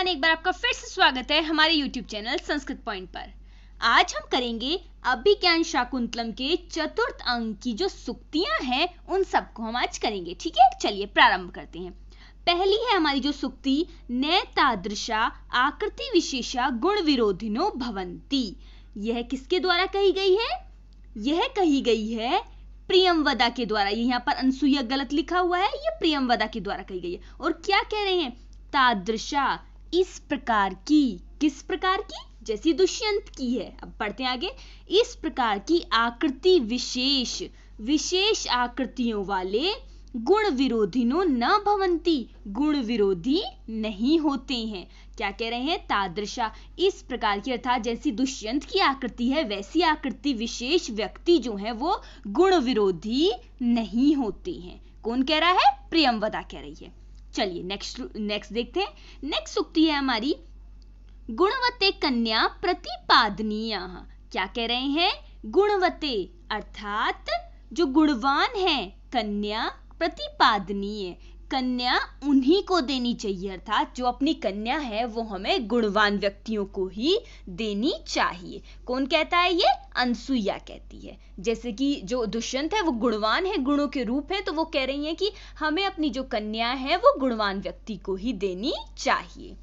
Everyone, एक बार आपका फिर से स्वागत है हमारे YouTube चैनल संस्कृत पॉइंट पर। आज हम करेंगे अभिज्ञान शाकुंतलम के चतुर्थ अंक की जो सुक्तियां हैं उन सबको हम आज करेंगे। ठीक है, चलिए प्रारंभ करते हैं। पहली है हमारी जो सुक्ति, न तादृशा आकृति विशेषा गुण विरोधिनो भवन्ति। यह किसके द्वारा कही गई है? यह कही गई है प्रियंवदा के द्वारा। यहाँ पर अनसुईया गलत लिखा हुआ है, यह प्रियंवदा के द्वारा कही गई है। और क्या कह रहे हैं? तादृशा, इस प्रकार की। किस प्रकार की? जैसी दुष्यंत की है। अब पढ़ते हैं आगे। इस प्रकार की आकृति विशेष, विशेष आकृतियों वाले गुण विरोधिनो न भवन्ति, गुण विरोधी नहीं होते हैं। क्या कह रहे हैं? तादृशा, इस प्रकार की, अर्थात जैसी दुष्यंत की आकृति है वैसी आकृति विशेष व्यक्ति जो है वो गुण विरोधी नहीं होते हैं। कौन कह रहा है? प्रियंवदा कह रही है। चलिए नेक्स्ट देखते हैं। नेक्स्ट सुक्ति है हमारी, गुणवते कन्या प्रतिपादनीय। क्या कह रहे हैं? गुणवते अर्थात जो गुणवान है, कन्या प्रतिपादनीय, कन्या उन्हीं को देनी चाहिए। अर्थात जो अपनी कन्या है वो हमें गुणवान व्यक्तियों को ही देनी चाहिए। कौन कहता है? ये अनसुईया कहती है। जैसे कि जो दुष्यंत है वो गुणवान है, गुणों के रूप है, तो वो कह रही है कि हमें अपनी जो कन्या है वो गुणवान व्यक्ति को ही देनी चाहिए।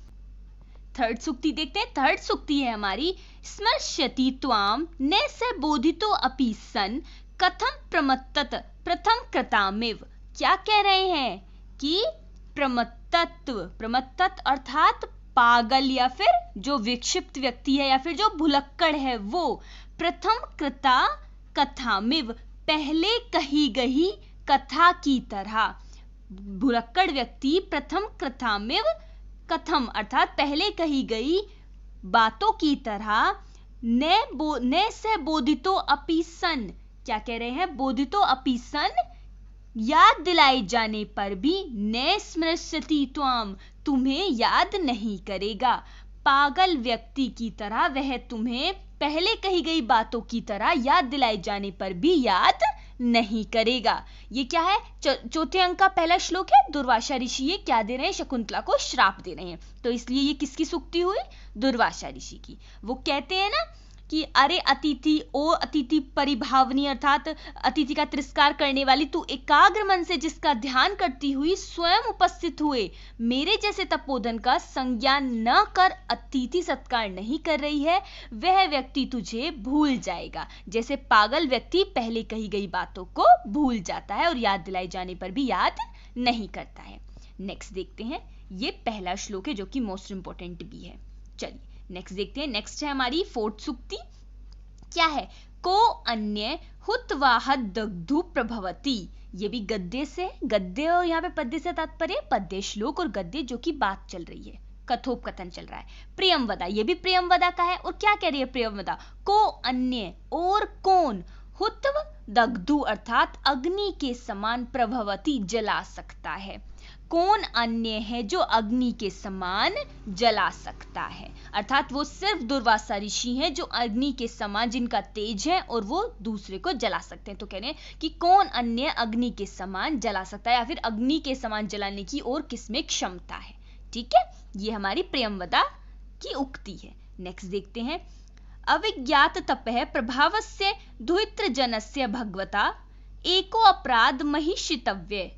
थर्ड सुक्ति देखते हैं। थर्ड सुक्ति है हमारी, स्मर्ष्यति त्वाम न स बोधितो अपि सन कथम प्रमत्तत प्रथम कृतामिव। क्या कह रहे हैं कि प्रमत्तत्व अर्थात पागल या फिर जो विक्षिप्त व्यक्ति है या फिर जो भुलक्कड़ है वो प्रथम कृता कथामिव, पहले कही गई कथा की तरह। भुलक्कड़ व्यक्ति प्रथम कृतामिव कथम अर्थात पहले कही गई बातों की तरह न से बोधितो अपि सन। क्या कह रहे हैं? बोधितो अपि सन, याद दिलाए जाने पर भी न स्मृष्यति त्वाम, तुम्हें याद नहीं करेगा। पागल व्यक्ति की तरह वह तुम्हें पहले कही गई बातों की तरह याद दिलाए जाने पर भी याद नहीं करेगा। ये क्या है? चौथे अंक का पहला श्लोक है। दुर्वासा ऋषि ये क्या दे रहे हैं? शकुंतला को श्राप दे रहे हैं। तो इसलिए ये किसकी सुक्ति हुई? दुर्वासा ऋषि की। वो कहते हैं ना कि अरे अतिथि, ओ अतिथि परिभावनी अर्थात अतिथि का तिरस्कार करने वाली, तू एकाग्र मन से जिसका ध्यान करती हुई स्वयं उपस्थित हुए मेरे जैसे तपोधन का संज्ञान न कर अतिथि सत्कार नहीं कर रही है, वह व्यक्ति तुझे भूल जाएगा। जैसे पागल व्यक्ति पहले कही गई बातों को भूल जाता है और याद दिलाए जाने पर भी याद नहीं करता है। नेक्स्ट देखते हैं। ये पहला श्लोक है जो कि मोस्ट इंपॉर्टेंट भी है। चलिए नेक्स्ट देखते हैं। नेक्स्ट है हमारी फोर्थ सुक्ति। क्या है? को अन्य हुतवाहद दग्धु प्रभवती। ये भी गद्य से, गद्य और यहाँ पे पद्य से तात्पर्य पद्य श्लोक और गद्य जो कि बात चल रही है, कथोपकथन चल रहा है। प्रियंवदा, ये भी प्रियंवदा का है। और क्या कह रही है प्रियंवदा? को अन्य, और कौन, हुत्व दग्धु अर्थात अग्नि के समान, प्रभवती जला सकता है। कौन अन्य है जो अग्नि के समान जला सकता है? अर्थात वो सिर्फ दुर्वासा ऋषि हैं जो अग्नि के समान, जिनका तेज है और वो दूसरे को जला सकते हैं। तो कह रहे हैं कि कौन अन्य अग्नि के समान जला सकता है या फिर अग्नि के समान जलाने की और किसमें क्षमता है। ठीक है, ये हमारी प्रियंवदा की उक्ति है। नेक्स्ट देखते हैं। अविज्ञात तपः प्रभावस्य दुहित्र जनस्य भगवता एको अपराध महिषितव्य।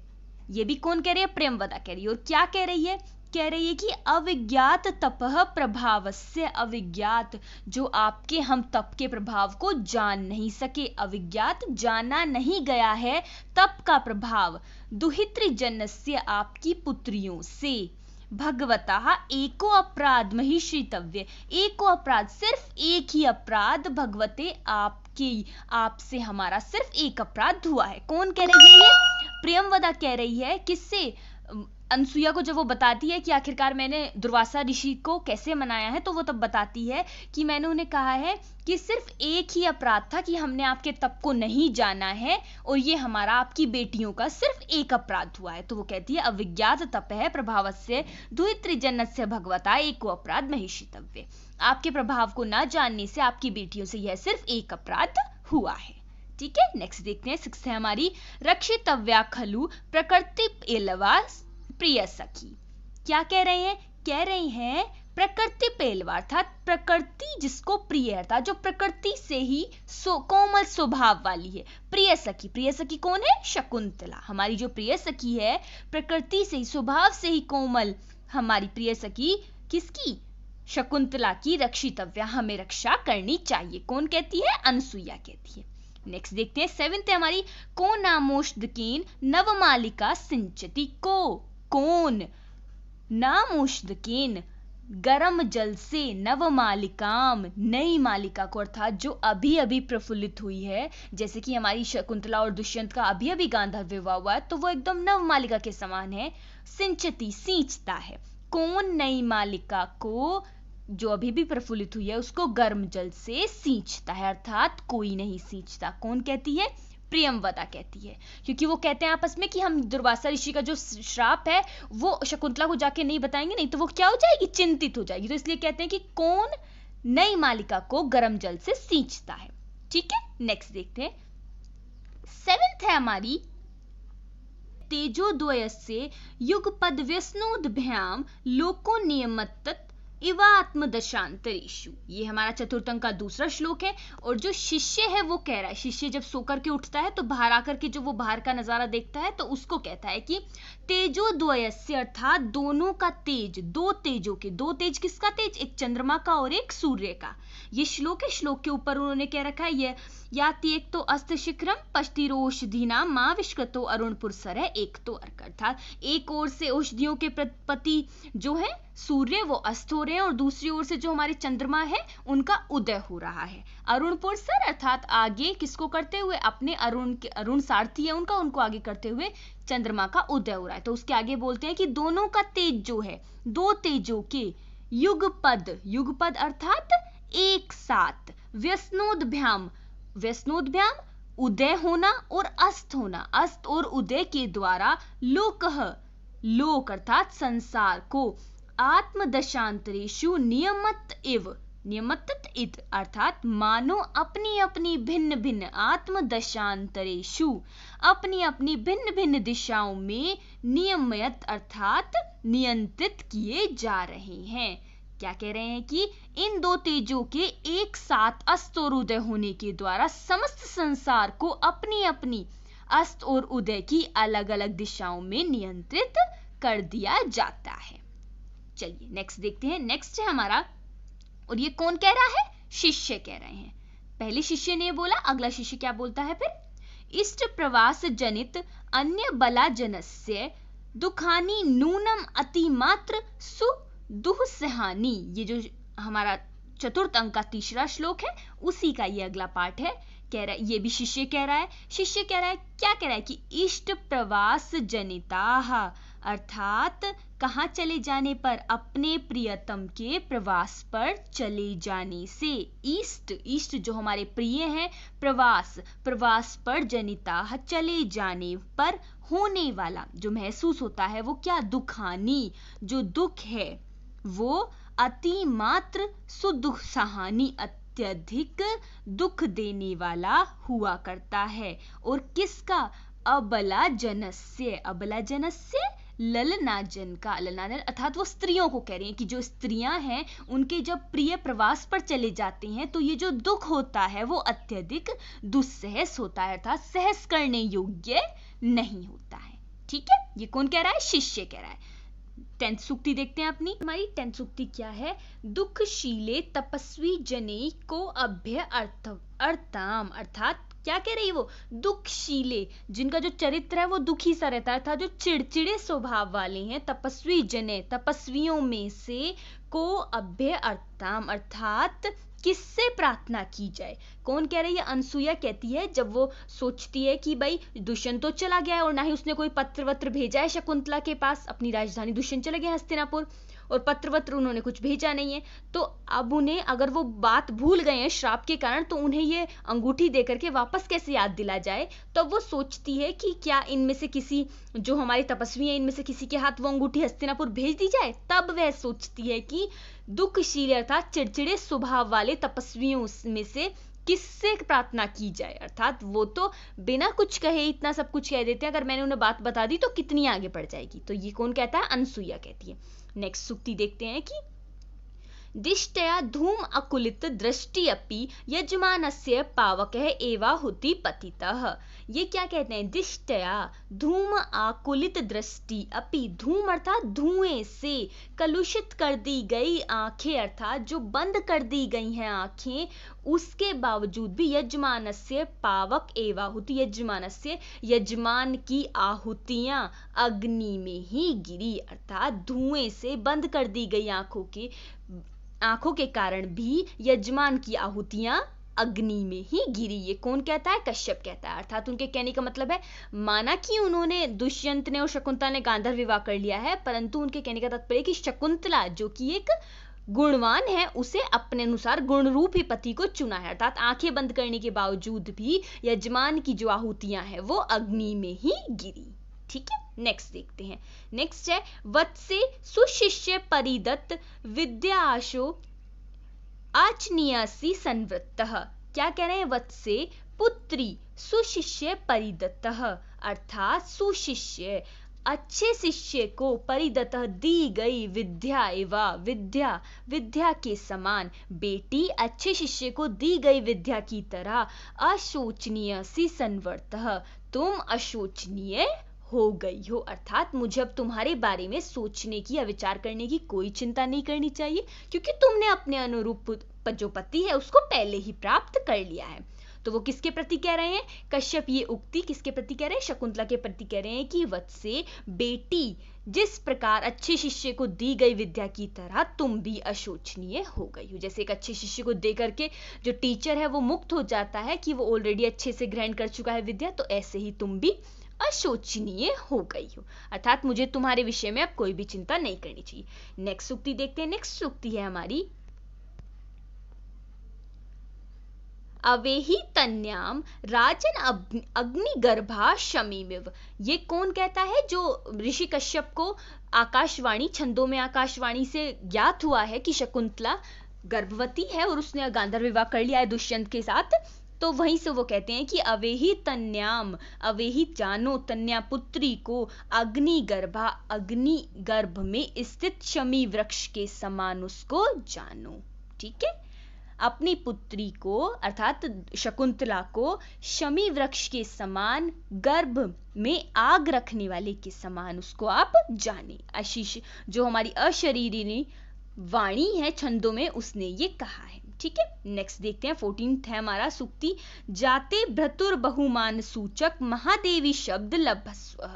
ये भी कौन कह रही है? प्रियंवदा कह रही है। और क्या कह रही है? कह रही है कि अविज्ञात तपः प्रभावस्य, अविज्ञात जो आपके हम तप के प्रभाव को जान नहीं सके, अविज्ञात जाना नहीं गया है तप का प्रभाव, दुहित्र जनस्य आपकी पुत्रियों से, भगवता एको अपराध महिषितव्य, एको अपराध सिर्फ एक ही अपराध, भगवते आपसे हमारा सिर्फ एक अपराध हुआ है। कौन कह रही है? ये प्रियंवदा कह रही है। किससे? अनसुईया को जब वो बताती है कि आखिरकार मैंने दुर्वासा ऋषि को कैसे मनाया है, तो वो तब बताती है कि मैंने उन्हें कहा है कि सिर्फ एक ही अपराध था कि हमने आपके तप को नहीं जाना है और ये हमारा आपकी बेटियों का सिर्फ एक अपराध हुआ है। तो वो कहती है अविज्ञात तपः प्रभावस्य दुहित्र जनस्य भगवता एको अपराध महिषितव्य, आपके प्रभाव को न जानने से आपकी बेटियों से यह सिर्फ एक अपराध हुआ है। ठीक है, नेक्स्ट देखते हैं। सिक्स्थ है हमारी, रक्षितव्या खलु प्रकृति एलवा प्रिय सखी। क्या कह रहे हैं कह रहे हैं प्रकृति पेलवा अर्थात प्रकृति जिसको प्रिय अर्थात जो प्रकृति से ही कोमल स्वभाव वाली है। प्रिय सखी कौन है? शकुंतला। हमारी जो प्रिय सखी है प्रकृति से ही स्वभाव से ही कोमल हमारी प्रिय सखी किसकी? शकुंतला की रक्षितव्या, हमें रक्षा करनी चाहिए। कौन कहती है? अनसुईया कहती है। नेक्स्ट देखते हैं 7th है हमारी को नामोष्दकेन नवमालिका सिंचती। कौन नामोष्दकेन गरम जल से नवमालिकाम नई मालिका को अर्थात जो अभी अभी प्रफुल्लित हुई है, जैसे कि हमारी शकुंतला और दुष्यंत का अभी अभी गांधर्व विवाह हुआ है तो वो एकदम नवमालिका के समान है। सिंचती सींचता है। कौन नई मालिका को जो अभी भी प्रफुल्लित हुई है उसको गर्म जल से सींचता है अर्थात कोई नहीं सींचता। कौन कहती है? प्रियंवदा कहती है, क्योंकि वो कहते हैं आपस में कि हम दुर्वासा ऋषि का जो श्राप है वो शकुंतला को जाके नहीं बताएंगे, नहीं तो वो क्या हो जाएगी? चिंतित हो जाएगी। तो इसलिए कहते हैं कि कौन नई मालिका को गर्म जल से सींचता है। ठीक है, नेक्स्ट देखते हैं 7th है हमारी तेजोद्वयस्य युगपद व्यसनोद्भ्याम लोको नियमत्त इवा आत्मदशांतरेषु। ये हमारा चतुर्थ अंक का दूसरा श्लोक है। और जो शिष्य है वो कह रहा है, शिष्य जब सोकर के उठता है तो बाहर आकर के जो वो बाहर का नजारा देखता है तो उसको कहता है कि तेजोद्वयस्य अर्थात दोनों का तेज, दो तेजों के, दो तेज किसका तेज? एक चंद्रमा का और एक सूर्य का। ये श्लोक है, श्लोक के ऊपर उन्होंने क्या रखा है? ये याति एक तो अस्त शिखरम पष्टिरोषधीना मां विष्कृतो अरुण पुरसर है एक तो अर्क अर्थात एक ओर से औषधियों के पति जो है सूर्य वो अस्त हो रहे हैं और दूसरी ओर से जो हमारे चंद्रमा है उनका उदय हो रहा है। अरुण पुरसर अर्थात आगे किसको करते हुए? अपने अरुण सारथी है उनका, उनको आगे करते हुए चंद्रमा का उदय हो रहा है। तो उसके आगे बोलते हैं कि दोनों का तेज जो है, दो तेजों के युगपद अर्थात एक साथ, व्यसनोद्भ्याम उदय होना और अस्त होना, अस्त और उदय के द्वारा लोक अर्थात संसार को आत्मदशांतरेषु नियमत्त अर्थात मानो अपनी अपनी भिन्न भिन्न आत्मदशांतरेषु अपनी अपनी भिन्न भिन्न दिशाओं में नियमयत अर्थात नियंत्रित किए जा रहे हैं। क्या कह रहे हैं कि इन दो तेजों के एक साथ अस्त और उदय होने के द्वारा समस्त संसार को अपनी अपनी अस्त और उदय की अलग अलग दिशाओं में नियंत्रित कर दिया जाता है। चलिए नेक्स्ट देखते हैं। नेक्स्ट है हमारा, और ये कौन कह रहा है? शिष्य कह रहे हैं। पहले शिष्य ने बोला, अगला शिष्य क्या बोलता है फिर? इष्ट प्रवास जनित अन्य बला जनस्य दुखानी नूनम अतिमात्र दुःसहानी। ये जो हमारा चतुर्थ अंक का तीसरा श्लोक है उसी का ये अगला पार्ट है। कह रहा है, ये भी शिष्य कह रहा है। शिष्य कह रहा है, क्या कह रहा है कि इष्ट प्रवास जनिताः अर्थात कहाँ चले जाने पर? अपने प्रियतम के प्रवास पर चले जाने से। इष्ट जो हमारे प्रिय हैं, प्रवास पर जनिताः चले जाने पर होने वाला जो महसूस होता है वो क्या? दुखानी, जो दुख है वो अति मात्र सुदुःसहानी अत्यधिक दुख देने वाला हुआ करता है। और किसका? अबला जनस्य ललनाजन का। ललनाजन अर्थात वो स्त्रियों को कह रहे हैं कि जो स्त्रियां हैं उनके जब प्रिय प्रवास पर चले जाते हैं तो ये जो दुख होता है वो अत्यधिक दुस्सहस होता है अर्थात सहस करने योग्य नहीं होता है। ठीक है, ये कौन कह रहा है? शिष्य कह रहा है। 10th सूक्ति देखते हैं अपनी। हमारी 10th सूक्ति क्या है? दुःखशीले तपस्वी जने को अभ्य अर्थाम अर्थात क्या कह रही है वो? दुःखशीले, जिनका जो चरित्र है वो दुखी सा रहता है अर्थात जो चिड़चिड़े स्वभाव वाले हैं, तपस्वी जने तपस्वियों में से, को अभ्य अर्थाम अर्थात किससे प्रार्थना की जाए? कौन कह रही है? अनसुईया कहती है। जब वो सोचती है कि भाई दुष्यंत तो चला गया है और ना ही उसने कोई पत्र वत्र भेजा है शकुंतला के पास, अपनी राजधानी दुष्यंत चले गए हस्तिनापुर और पत्र वत्र उन्होंने कुछ भेजा नहीं है, तो अब उन्हें अगर वो बात भूल गए हैं श्राप के कारण तो उन्हें ये अंगूठी देकर के वापस कैसे याद दिला जाए? तो वो सोचती है कि क्या इनमें से किसी जो हमारी तपस्वी हैं इनमें से किसी के हाथ वो अंगूठी हस्तिनापुर भेज दी जाए। तब वह सोचती है कि दुःखशील अर्थात चिड़चिड़े स्वभाव वाले तपस्वियों में से किससे प्रार्थना की जाए, अर्थात वो तो बिना कुछ कहे इतना सब कुछ कह देते हैं, अगर मैंने उन्हें बात बता दी तो कितनी आगे बढ़ जाएगी। तो ये कौन कहता है, अनसुईया कहती है। नेक्स्ट सूक्ति देखते हैं कि दिष्टया धूम अकुलित दृष्टि अपि यजमानस्य पावकः एवाहुति पतितः। ये क्या कहते हैं, दिष्टया धूम आकुलित दृष्टि अपि, धूम अर्थात धुएं से कलुषित कर दी गई आंखें, अर्थात जो बंद कर दी गई हैं आंखें, उसके बावजूद भी यजमानस्य पावक एवाहुति, यजमानस्य यजमान की आहुतियां अग्नि में ही गिरी, अर्थात धुएं से बंद कर दी गई आंखों के कारण भी यजमान की आहुतियां अग्नि में ही गिरी। ये कौन कहता है, कश्यप कहता है। अर्थात उनके कहने का मतलब है, माना कि उन्होंने, दुष्यंत ने और शकुंतला ने गांधर्व विवाह कर लिया है, परंतु उनके कहने का तात्पर्य कि शकुंतला जो कि एक गुणवान है, उसे अपने अनुसार गुण रूप ही पति को चुना है, अर्थात आंखें बंद करने के बावजूद भी यजमान की जो आहुतियां हैं वो अग्नि में ही गिरी। ठीक है, नेक्स्ट देखते हैं। नेक्स्ट है वत्से सुशिष्य परिदत्त विद्याशो आचनीयसी संवृत्तः। क्या कह रहे हैं, वत्से पुत्री सुशिष्य परिदत्तः, अर्थात सुशिष्य अच्छे शिष्य को परिदत्त दी गई विद्या एवं विद्या के समान, बेटी अच्छे शिष्य को दी गई विद्या की तरह अशोचनीय सी संवर्तः, तुम अशोचनीय हो गई हो, अर्थात मुझे अब तुम्हारे बारे में सोचने की या विचार करने की कोई चिंता नहीं करनी चाहिए, क्योंकि तुमने अपने अनुरूप जो पति है उसको पहले ही प्राप्त कर लिया है। तो वो किसके प्रति कह रहे हैं, कश्यप ये उक्ति किसके प्रति कह रहे हैं, शकुंतला के प्रति कह रहे हैं कि वत्से बेटी, जिस प्रकार अच्छे शिष्य को दी गई विद्या की तरह तुम भी अशोचनीय हो गई हो। जैसे एक अच्छे शिष्य को दे करके जो टीचर है वो मुक्त हो जाता है कि वो ऑलरेडी अच्छे से ग्रहण कर चुका है विद्या, तो ऐसे ही तुम भी अशोचनीय हो गई हो, अर्थात मुझे तुम्हारे विषय में अब कोई भी चिंता नहीं करनी चाहिए। नेक्स्ट सूक्ति देखते हैं। नेक्स्ट सूक्ति है हमारी अवेहि तन्याम राजन अग्निगर्भा शमीमिव। ये कौन कहता है, जो ऋषि कश्यप को आकाशवाणी, छंदों में आकाशवाणी से ज्ञात हुआ है कि शकुंतला गर्भवती है और उसने गांधर्व विवाह कर लिया है दुष्यंत के साथ, तो वहीं से वो कहते हैं कि अवेहि तन्याम, अवेहि जानो, तन्या पुत्री को अग्नि गर्भ में स्थित शमी वृक्ष के समान उसको जानो। ठीक है, अपनी पुत्री को अर्थात शकुंतला को शमी वृक्ष के समान गर्भ में आग रखने वाले के समान उसको आप जाने। आशीष जो हमारी अशरीरी वाणी है छंदों में, उसने ये कहा है। ठीक है, नेक्स्ट देखते हैं। 14th है हमारा सूक्ति जाते भ्रतुर बहुमान सूचक महादेवी शब्द लभस्व।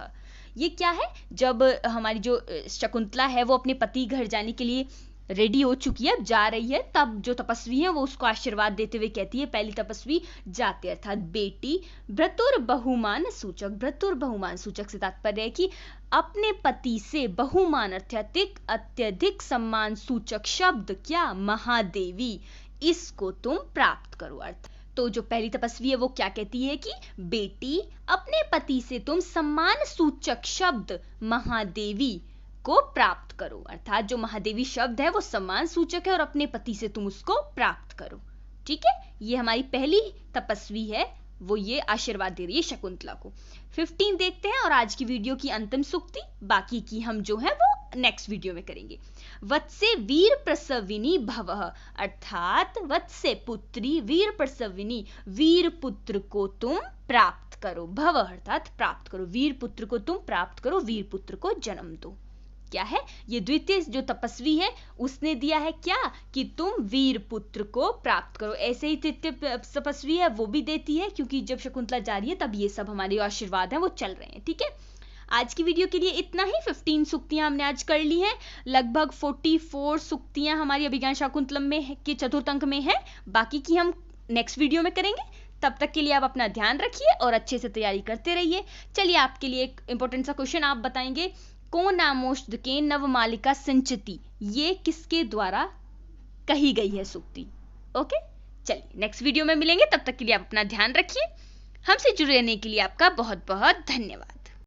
ये क्या है, जब हमारी जो शकुंतला है वो अपने पति घर जाने के लिए रेडी हो चुकी है, जा रही है, तब जो तपस्वी है वो उसको आशीर्वाद देते हुए कहती है, पहली तपस्वी जाते अर्थात बेटी, भ्रतुर बहुमान सूचक, भ्रतुर बहुमान सूचक से तात्पर्य है कि अपने पति से बहुमान अत्यधिक सम्मान सूचक शब्द क्या, महादेवी, इसको तुम प्राप्त करो। अर्थ तो जो पहली तपस्वी है वो क्या कहती है कि बेटी, अपने पति से तुम सम्मान सूचक शब्द महादेवी को प्राप्त करो, अर्थात जो महादेवी शब्द है वो सम्मान सूचक है और अपने पति से तुम उसको प्राप्त करो। ठीक है, ये हमारी पहली तपस्वी है, वो ये आशीर्वाद दे रही है शकुंतला को। 15 देखते हैं और आज की वीडियो की अंतिम सूक्ति, बाकी की हम जो है वो नेक्स्ट वीडियो में करेंगे। वत्से वीर प्रसविनी भवः, अर्थात वत्से पुत्री वीर प्रसविनी, वीर पुत्र को तुम प्राप्त करो, भव अर्थात प्राप्त करो, वीर पुत्र को तुम प्राप्त करो, वीर पुत्र को जन्म दो। क्या है, ये द्वितीय जो तपस्वी है उसने दिया है क्या, कि तुम वीर पुत्र को प्राप्त करो। ऐसे ही तृतीय तपस्वी है वो भी देती है, क्योंकि जब शकुंतला जा रही है तब ये सब हमारे आशीर्वाद हैं वो चल रहे हैं। ठीक है, आज की वीडियो के लिए इतना ही। 15 सूक्तियां हमने आज कर ली हैं, लगभग 44 सूक्तियां हमारी अभिज्ञान शाकुंतलम में के चतुर्थ अंक में है, बाकी की हम नेक्स्ट वीडियो में करेंगे। तब तक के लिए आप अपना ध्यान रखिए और अच्छे से तैयारी करते रहिए। चलिए आपके लिए एक इंपॉर्टेंट सा क्वेश्चन आप बताएंगे, को नामोष्ट के नवमालिका संचिति, ये किसके द्वारा कही गई है सूक्ति। ओके, चलिए नेक्स्ट वीडियो में मिलेंगे, तब तक के लिए आप अपना ध्यान रखिए। हमसे जुड़े रहने के लिए आपका बहुत बहुत धन्यवाद।